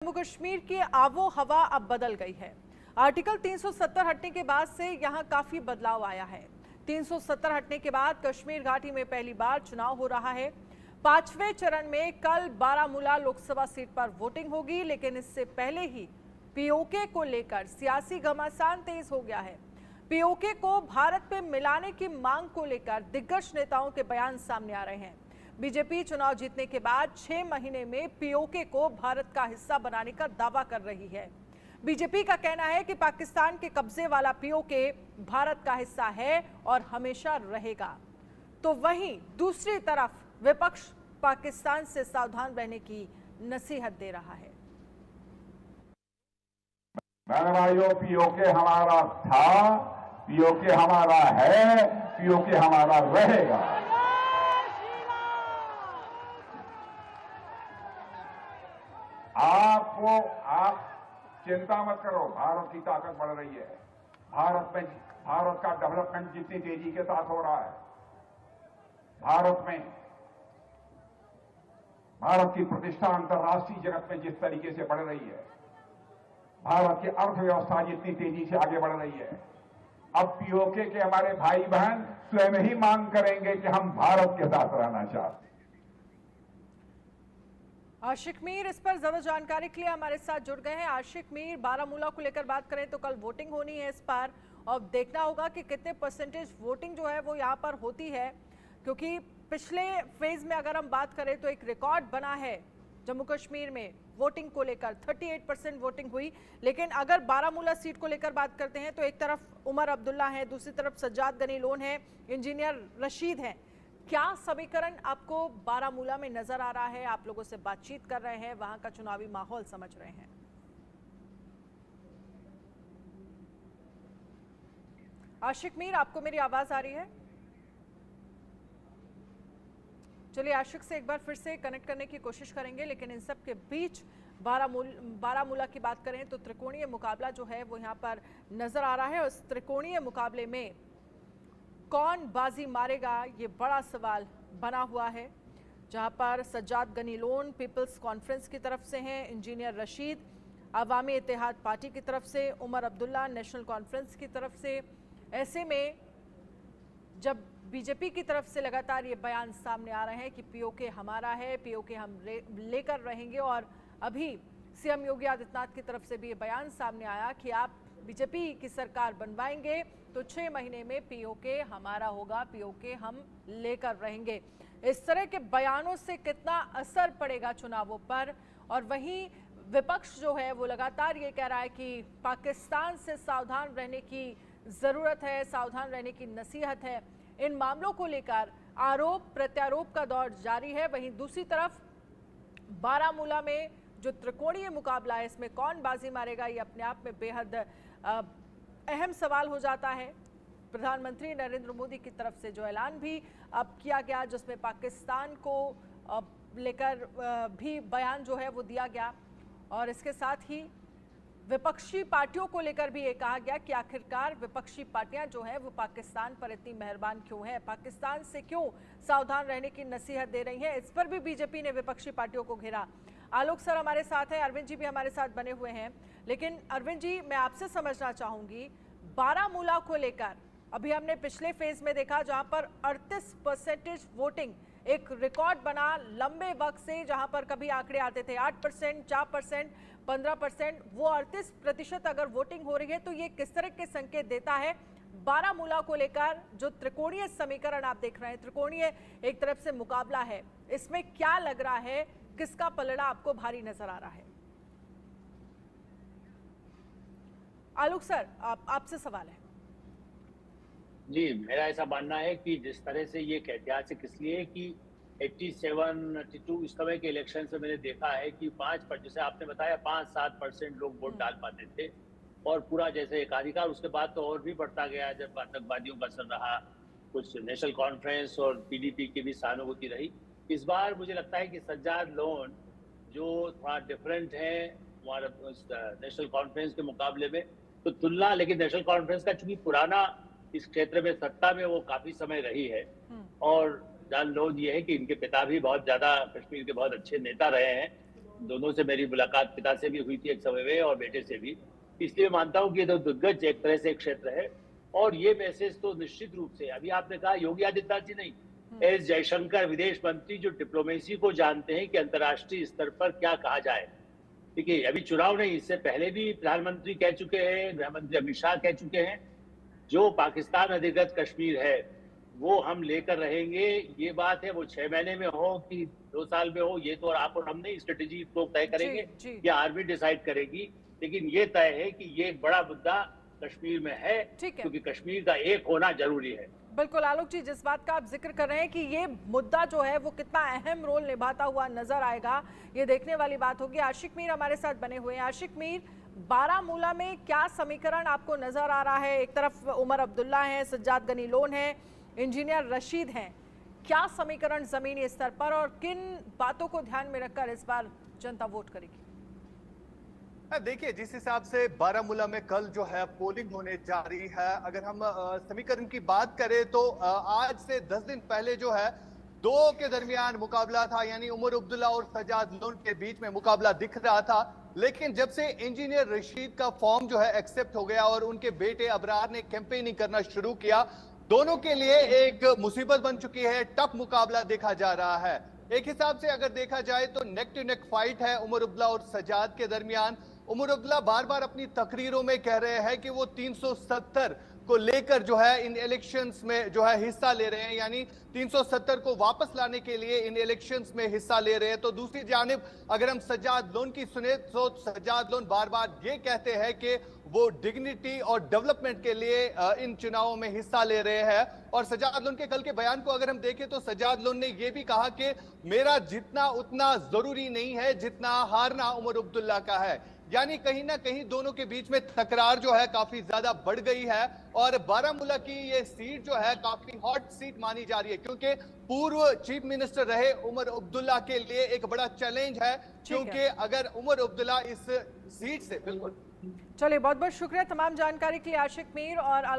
जम्मू कश्मीर की आबो हवा अब बदल गई है। आर्टिकल 370 हटने के बाद से यहां काफी बदलाव आया है। 370 हटने के बाद कश्मीर घाटी में पहली बार चुनाव हो रहा है। पांचवें चरण में कल बारामूला लोकसभा सीट पर वोटिंग होगी, लेकिन इससे पहले ही पीओके को लेकर सियासी घमासान तेज हो गया है। पीओके को भारत में मिलाने की मांग को लेकर दिग्गज नेताओं के बयान सामने आ रहे हैं। बीजेपी चुनाव जीतने के बाद 6 महीने में पीओके को भारत का हिस्सा बनाने का दावा कर रही है। बीजेपी का कहना है कि पाकिस्तान के कब्जे वाला पीओके भारत का हिस्सा है और हमेशा रहेगा। तो वहीं दूसरी तरफ विपक्ष पाकिस्तान से सावधान रहने की नसीहत दे रहा है। भाइयों, पीओके हमारा था, पीओके हमारा है, पीओके हमारा रहेगा। आप चिंता मत करो, भारत की ताकत बढ़ रही है। भारत का डेवलपमेंट जितनी तेजी के साथ हो रहा है, भारत की प्रतिष्ठा अंतर्राष्ट्रीय जगत में जिस तरीके से बढ़ रही है, भारत की अर्थव्यवस्था जितनी तेजी से आगे बढ़ रही है, अब पीओके के हमारे भाई बहन स्वयं ही मांग करेंगे कि हम भारत के साथ रहना चाहते हैं। आशिक मीर इस पर ज्यादा जानकारी के लिए हमारे साथ जुड़ गए हैं। आशिक मीर, बारामूला को लेकर बात करें तो कल वोटिंग होनी है इस पर, और देखना होगा कि कितने परसेंटेज वोटिंग जो है वो यहाँ पर होती है, क्योंकि पिछले फेज में अगर हम बात करें तो एक रिकॉर्ड बना है जम्मू कश्मीर में वोटिंग को लेकर 38% वोटिंग हुई। लेकिन अगर बारामूला सीट को लेकर बात करते हैं तो एक तरफ उमर अब्दुल्ला है, दूसरी तरफ सज्जाद गनी लोन है, इंजीनियर रशीद है। क्या समीकरण आपको बारामूला में नजर आ रहा है? आप लोगों से बातचीत कर रहे हैं, वहां का चुनावी माहौल समझ रहे हैं। आशिक मीर, आपको मेरी आवाज आ रही है? चलिए आशिक से एक बार फिर से कनेक्ट करने की कोशिश करेंगे। लेकिन इन सब के बीच बारामूला की बात करें तो त्रिकोणीय मुकाबला जो है वो यहाँ पर नजर आ रहा है। उस त्रिकोणीय मुकाबले में कौन बाजी मारेगा, ये बड़ा सवाल बना हुआ है, जहां पर सज्जाद गनी लोन पीपल्स कॉन्फ्रेंस की तरफ से हैं, इंजीनियर रशीद अवामी इत्तेहाद पार्टी की तरफ से, उमर अब्दुल्ला नेशनल कॉन्फ्रेंस की तरफ से। ऐसे में जब बीजेपी की तरफ से लगातार ये बयान सामने आ रहे हैं कि पीओके हमारा है, पीओके हम लेकर रहेंगे, और अभी सीएम योगी आदित्यनाथ की तरफ से भी ये बयान सामने आया कि आप बीजेपी की सरकार बनवाएंगे तो 6 महीने में पीओके हमारा होगा, पीओके हम लेकर रहेंगे। इस तरह के बयानों से कितना असर पड़ेगा चुनावों पर? और वहीं विपक्ष जो है वो लगातार ये कह रहा है कि पाकिस्तान से सावधान रहने की जरूरत है, सावधान रहने की नसीहत है। इन मामलों को लेकर आरोप प्रत्यारोप का दौर जारी है। वहीं दूसरी तरफ बारामूला में जो त्रिकोणीय मुकाबला है, इसमें कौन बाजी मारेगा, ये अपने आप में बेहद अहम सवाल हो जाता है। प्रधानमंत्री नरेंद्र मोदी की तरफ से जो ऐलान भी अब किया गया, जिसमें पाकिस्तान को लेकर भी बयान जो है वो दिया गया, और इसके साथ ही विपक्षी पार्टियों को लेकर भी ये कहा गया कि आखिरकार विपक्षी पार्टियां जो हैं वो पाकिस्तान पर इतनी मेहरबान क्यों हैं, पाकिस्तान से क्यों सावधान रहने की नसीहत दे रही हैं। इस पर भी बीजेपी ने विपक्षी पार्टियों को घेरा। आलोक सर हमारे साथ हैं, अरविंद जी भी हमारे साथ बने हुए हैं। लेकिन अरविंद जी, मैं आपसे समझना चाहूंगी, बारामूला को लेकर अभी हमने पिछले फेज में देखा जहां पर 38% वोटिंग, एक रिकॉर्ड बना लंबे वक्त से, जहां पर कभी आंकड़े आते थे 8%, 4%, 15%। वो 38% अगर वोटिंग हो रही है तो ये किस तरह के संकेत देता है बारामूला को लेकर? जो त्रिकोणीय समीकरण आप देख रहे हैं, त्रिकोणीय एक तरफ से मुकाबला है, इसमें क्या लग रहा है, किसका पलड़ा आपको भारी नजर आ रहा है? आलोक सर, आपसे सवाल है। जी, मेरा ऐसा मानना है कि जिस तरह से ये ऐतिहासिक इसलिए कि 87, 82 इस समय के इलेक्शन से मैंने देखा है कि 5%, जैसे आपने बताया 5-7% लोग वोट डाल पाते थे, और पूरा जैसे एकाधिकार उसके बाद तो और भी बढ़ता गया जब आतंकवादियों का असर रहा, कुछ नेशनल कॉन्फ्रेंस और पीडीपी की भी सहानुभूति रही। इस बार मुझे लगता है कि सज्जाद लोन जो थोड़ा डिफरेंट है नेशनल कॉन्फ्रेंस के मुकाबले में तो तुलना, लेकिन नेशनल कॉन्फ्रेंस का चूंकि पुराना इस क्षेत्र में सत्ता में वो काफी समय रही है, और जान लोग ये है कि इनके पिता भी बहुत ज्यादा कश्मीर के बहुत अच्छे नेता रहे हैं, दोनों से मेरी मुलाकात पिता से भी हुई थी एक समय में और बेटे से भी, इसलिए मानता हूं कि ये तो दिग्गज एक तरह से एक क्षेत्र है। और ये मैसेज तो निश्चित रूप से, अभी आपने कहा योगी आदित्यनाथ जी नहीं, एस जयशंकर विदेश मंत्री जो डिप्लोमेसी को जानते हैं कि अंतर्राष्ट्रीय स्तर पर क्या कहा जाए। देखिए अभी चुनाव नहीं, इससे पहले भी प्रधानमंत्री कह चुके हैं, गृह मंत्री अमित शाह कह चुके हैं, जो पाकिस्तान अधिकृत कश्मीर है वो हम लेकर रहेंगे। ये बात है वो 6 महीने में हो कि 2 साल में हो, ये तो आप और हम नहीं स्ट्रेटेजी को तय करेंगे जी। या आर्मी डिसाइड करेगी, लेकिन ये तय है कि ये एक बड़ा मुद्दा कश्मीर में है, क्योंकि कश्मीर का एक होना जरूरी है। बिल्कुल आलोक जी, जिस बात का आप जिक्र कर रहे हैं कि ये मुद्दा जो है वो कितना अहम रोल निभाता हुआ नजर आएगा, ये देखने वाली बात होगी। आशिक मीर हमारे साथ बने हुए हैं। आशिक मीर, बारामूला में क्या समीकरण आपको नजर आ रहा है? एक तरफ उमर अब्दुल्ला हैं, सज्जाद गनी लोन हैं, इंजीनियर रशीद हैं, क्या समीकरण जमीनी स्तर पर और किन बातों को ध्यान में रखकर इस बार जनता वोट करेगी? देखिए, जिस हिसाब से बारामूला में कल जो है पोलिंग होने जा रही है, अगर हम समीकरण की बात करें तो आज से 10 दिन पहले जो है दो के दरमियान मुकाबला था, यानी उमर अब्दुल्ला और सज्जाद लोन के बीच में मुकाबला दिख रहा था। लेकिन जब से इंजीनियर रशीद का फॉर्म जो है एक्सेप्ट हो गया और उनके बेटे अबरार ने कैंपेनिंग करना शुरू किया, दोनों के लिए एक मुसीबत बन चुकी है, टफ मुकाबला देखा जा रहा है। एक हिसाब से अगर देखा जाए तो नेक टू नेक फाइट है उमर अब्दुल्ला और सज्जाद के दरमियान। उमर अब्दुल्ला बार बार अपनी तकरीरों में कह रहे हैं कि वो 370 को लेकर जो है इन इलेक्शंस में जो है हिस्सा ले रहे हैं, यानी 370 को वापस लाने के लिए इन इलेक्शंस में हिस्सा ले रहे हैं। तो दूसरी जानिब अगर हम सज्जाद लोन की सुने तो सज्जाद लोन बार बार ये कहते हैं कि वो डिग्निटी और डेवलपमेंट के लिए इन चुनावों में हिस्सा ले रहे हैं। और सज्जाद लोन के कल के बयान को अगर हम देखें तो सज्जाद लोन ने यह भी कहा कि मेरा जीतना उतना जरूरी नहीं है जितना हारना उमर अब्दुल्ला का है। यानी कहीं ना कहीं दोनों के बीच में तकरार जो है काफी ज्यादा बढ़ गई है और बारामूला की ये सीट जो है काफी हॉट सीट मानी जा रही है, क्योंकि पूर्व चीफ मिनिस्टर रहे उमर अब्दुल्ला के लिए एक बड़ा चैलेंज है, क्योंकि अगर उमर अब्दुल्ला इस सीट से बिल्कुल। चलिए, बहुत बहुत शुक्रिया तमाम जानकारी के लिए आशिक मीर और आलोक।